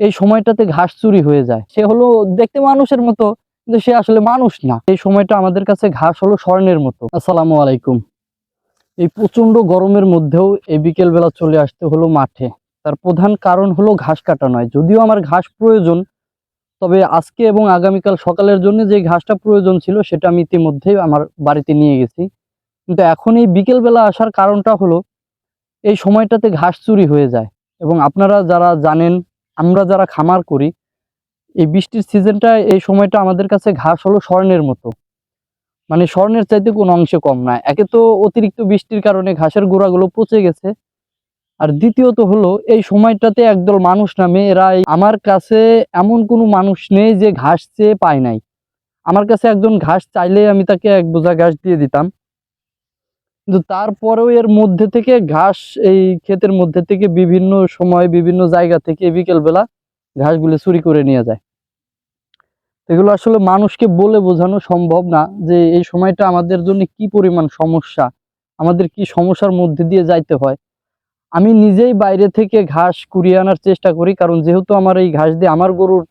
এই সময়টাতে ঘাস চুরি হয়ে যায়। সে হলো দেখতে মানুষের মতো, কিন্তু সে আসলে মানুষ না। এই সময়টা আমাদের কাছে ঘাস হলো স্বর্ণের মতো। আসসালামু আলাইকুম। এই প্রচন্ড গরমের মধ্যেও এই বিকেল বেলা চলে আসতে হলো মাঠে। তার প্রধান কারণ হলো ঘাস কাটা নয়, যদিও আমার ঘাস প্রয়োজন, তবে আজকে এবং আগামীকাল সকালের জন্য যে ঘাসটা প্রয়োজন ছিল সেটা আমি ইতিমধ্যেই আমার বাড়িতে নিয়ে গেছি। কিন্তু এখন এই বিকেল বেলা আসার কারণটা হলো এই সময়টাতে ঘাস চুরি হয়ে যায়। এবং আপনারা যারা জানেন, আমরা যারা খামার করি, এই বৃষ্টির সিজনটা, এই সময়টা আমাদের কাছে ঘাস হলো স্বর্ণের মতো। মানে স্বর্ণের চাইতে কোনো অংশে কম না। একে তো অতিরিক্ত বৃষ্টির কারণে ঘাসের গোড়াগুলো পচে গেছে, আর দ্বিতীয়ত হলো এই সময়টাতে একদল মানুষ নামে এরা আমার কাছে এমন কোনো মানুষ নেই যে ঘাস চেয়ে পায় নাই। আমার কাছে একজন ঘাস চাইলে আমি তাকে এক বোঝা ঘাস দিয়ে দিতাম, কিন্তু তারপরেও এর মধ্যে থেকে ঘাস, এই ক্ষেতের মধ্যে থেকে বিভিন্ন সময় বিভিন্ন জায়গা থেকে বিকেল বেলা ঘাসগুলো চুরি করে নিয়ে যায়। এগুলো আসলে মানুষকে বলে বোঝানো সম্ভব না যে এই সময়টা আমাদের জন্য কি পরিমাণ সমস্যা, আমাদের কি সমস্যার মধ্যে দিয়ে যাইতে হয়। আমি নিজেই বাইরে থেকে ঘাস কুড়িয়ে আনার চেষ্টা করি, কারণ যেহেতু আমার এই ঘাস দিয়ে আমার গরুর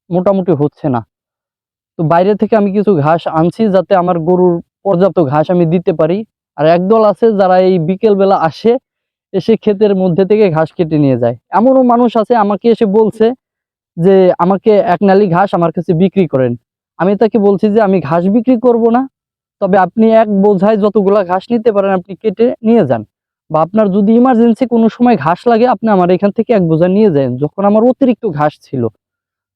মোটামুটি হচ্ছে না, তো বাইরে থেকে আমি কিছু ঘাস আনছি যাতে আমার গরুর পর্যাপ্ত ঘাস আমি দিতে পারি। আর একদল আছে যারা এই বিকেল বেলা আসে, এসে ক্ষেতের মধ্যে থেকে ঘাস কেটে নিয়ে যায়। এমনও মানুষ আছে আমাকে এসে বলছে যে আমাকে এক নালি ঘাস আমার কাছে বিক্রি করেন। আমি তাকে বলছি যে আমি ঘাস বিক্রি করব না, তবে আপনি এক বোঝায় যতগুলা ঘাস নিতে পারেন আপনি কেটে নিয়ে যান, বা আপনার যদি ইমার্জেন্সি কোনো সময় ঘাস লাগে আপনি আমার এখান থেকে এক বোঝা নিয়ে যান। যখন আমার অতিরিক্ত ঘাস ছিল,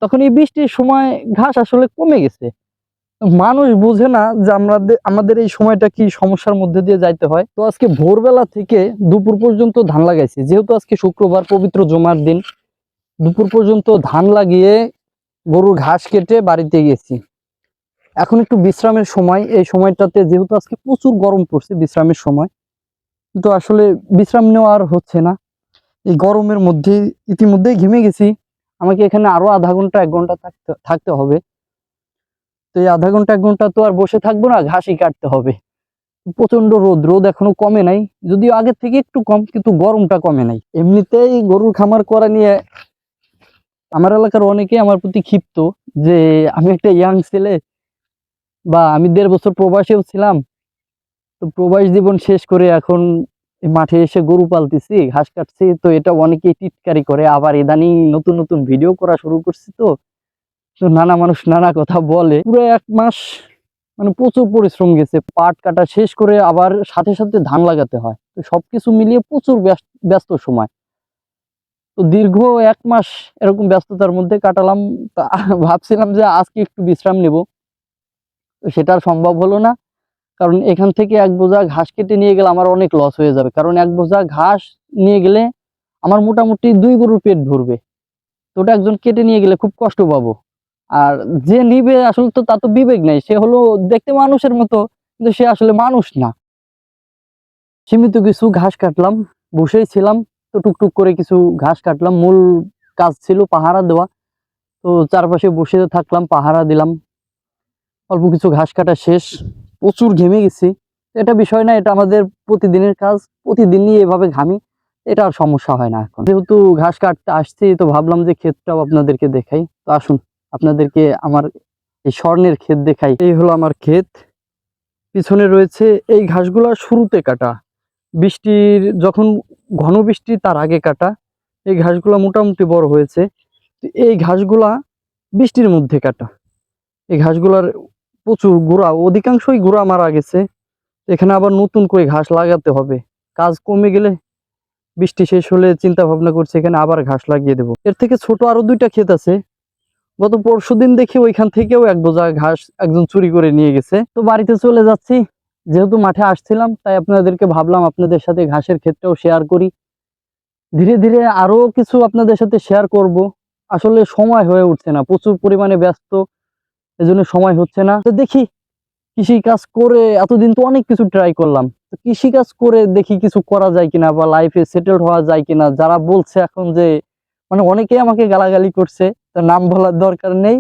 তখন এই বৃষ্টির সময় ঘাস আসলে কমে গেছে। মানুষ বোঝে না যে আমাদের এই সময়টা কি সমস্যার মধ্যে দিয়ে যাইতে হয়। তো আজকে ভোরবেলা থেকে দুপুর পর্যন্ত ধান লাগাইছি, যেহেতু আজকে শুক্রবার পবিত্র জুমার দিন। দুপুর পর্যন্ত ধান লাগিয়ে গরুর ঘাস কেটে বাড়িতে গেছি। এখন একটু বিশ্রামের সময়, এই সময়টাতে যেহেতু আজকে প্রচুর গরম পড়ছে, বিশ্রামের সময়, কিন্তু আসলে বিশ্রাম নেওয়া আর হচ্ছে না। এই গরমের মধ্যে ইতিমধ্যেই ঘেমে গেছি। আমাকে এখানে আরো আধা ঘন্টা 1 ঘন্টা থাকতে হবে। তো এই আধা ঘন্টা 1 ঘন্টা তো আর বসে থাকবো না, ঘাসই কাটতে হবে। প্রচন্ড রোদ এখনো কমে নাই, যদিও আগের থেকে একটু কম, কিন্তু গরমটা কমে নাই। এমনিতেই গরুর খামার করা নিয়ে আমার এলাকার অনেকে আমার প্রতি ক্ষিপ্ত যে আমি একটা ইয়াং ছেলে, বা আমি 1.5 বছর প্রবাসেও ছিলাম, তো প্রবাস জীবন শেষ করে এখন মাঠে এসে গরু পালতেছি, ঘাস কাটছি। তো এটা অনেকেই টিটকারি করে, আবার ইদানিং নতুন নতুন ভিডিও করা শুরু করছি। তো তো নানা মানুষ নানা কথা বলে। পুরো 1 মাস মানে প্রচুর পরিশ্রম গেছে। পাট কাটা শেষ করে আবার সাথে সাথে ধান লাগাতে হয়, তো সবকিছু মিলিয়ে প্রচুর ব্যস্ত সময়। তো দীর্ঘ 1 মাস এরকম ব্যস্ততার মধ্যে কাটালাম। তা ভাবছিলাম যে আজকে একটু বিশ্রাম নেব, তো সেটা আর সম্ভব হলো না। কারণ এখান থেকে এক বোঝা ঘাস কেটে নিয়ে গেলে আমার অনেক লস হয়ে যাবে, কারণ এক বোঝা ঘাস নিয়ে গেলে আমার মোটামুটি 2 গরুর পেট ভরবে। তো ওটা একজন কেটে নিয়ে গেলে খুব কষ্ট পাবো। আর যে নিবে আসলে তো তার তো বিবেক নেই, সে হলো দেখতে মানুষের মতো, কিন্তু সে আসলে মানুষ না। সীমিত কিছু ঘাস কাটলাম, বসেই ছিলাম, তো টুকটুক করে কিছু ঘাস কাটলাম। মূল কাজ ছিল পাহারা দেওয়া, তো চারপাশে বসে থাকলাম, পাহারা দিলাম। অল্প কিছু ঘাস কাটা শেষ, প্রচুর ঘেমে গেছি। এটা বিষয় না, এটা আমাদের প্রতিদিনের কাজ, প্রতিদিনই এভাবে ঘামি, এটা আর সমস্যা হয় না। এখন যেহেতু ঘাস কাটতে আসছি, তো ভাবলাম যে ক্ষেতটাও আপনাদেরকে দেখাই। তো আসুন আপনাদেরকে আমার এই স্বর্ণের ক্ষেত দেখাই। এই হলো আমার ক্ষেত, পিছনে রয়েছে এই ঘাসগুলা শুরুতে কাটা, বৃষ্টির যখন ঘন বৃষ্টি তার আগে কাটা। এই ঘাসগুলা মোটামুটি বড় হয়েছে। এই ঘাসগুলা বৃষ্টির মধ্যে কাটা। এই ঘাসগুলার প্রচুর গোড়া, অধিকাংশই গোড়া মারা গেছে। এখানে আবার নতুন করে ঘাস লাগাতে হবে। কাজ কমে গেলে, বৃষ্টি শেষ হলে চিন্তা ভাবনা করছে এখানে আবার ঘাস লাগিয়ে দেবো। এর থেকে ছোট আরো 2টা ক্ষেত আছে। গত পরশুদিন দেখি ওইখান থেকেও এক বোঝা ঘাস একজন চুরি করে নিয়ে গেছে। তো বাড়িতে চলে যাচ্ছি, যেহেতু মাঠে আসছিলাম তাই আপনাদেরকে ভাবলাম আপনাদের সাথে ঘাসের ক্ষেতটাও শেয়ার করি। ধীরে ধীরে আরো কিছু আপনাদের সাথে শেয়ার করব। আসলে সময় হয়ে উঠছে না, প্রচুর পরিমাণে ব্যস্ত, এজন্য সময় হচ্ছে না। তো দেখি কৃষি কাজ করে, এতদিন তো অনেক কিছু ট্রাই করলাম, তো কৃষি কাজ করে দেখি কিছু করা যায় কিনা, বা লাইফে সেটেলড হওয়া যায় কিনা। যারা বলছে এখন যে, মানে অনেকেই আমাকে গালাগালি করছে, তার নাম বলার দরকার নেই।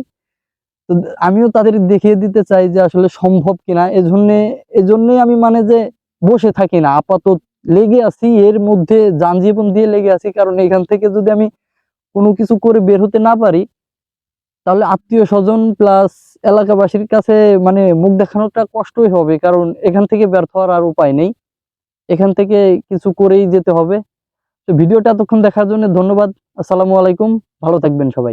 তো আমিও তাদের দেখিয়ে দিতে চাই যে আসলে সম্ভব কিনা। এজন্যই আমি মানে যে বসে থাকি না, আপাতত লেগে আছি, এর মধ্যে যান জীবন দিয়ে লেগে আছি। কারণ এখান থেকে যদি আমি কোনো কিছু করে বের হতে না পারি, তাহলে আত্মীয় স্বজন প্লাস এলাকাবাসীর কাছে মানে মুখ দেখানোটা কষ্টই হবে, কারণ এখান থেকে ব্যর্থ হওয়ার আর উপায় নেই, এখান থেকে কিছু করেই যেতে হবে। তো ভিডিওটা এতক্ষণ দেখার জন্য ধন্যবাদ। আসসালামু আলাইকুম, ভালো থাকবেন সবাই।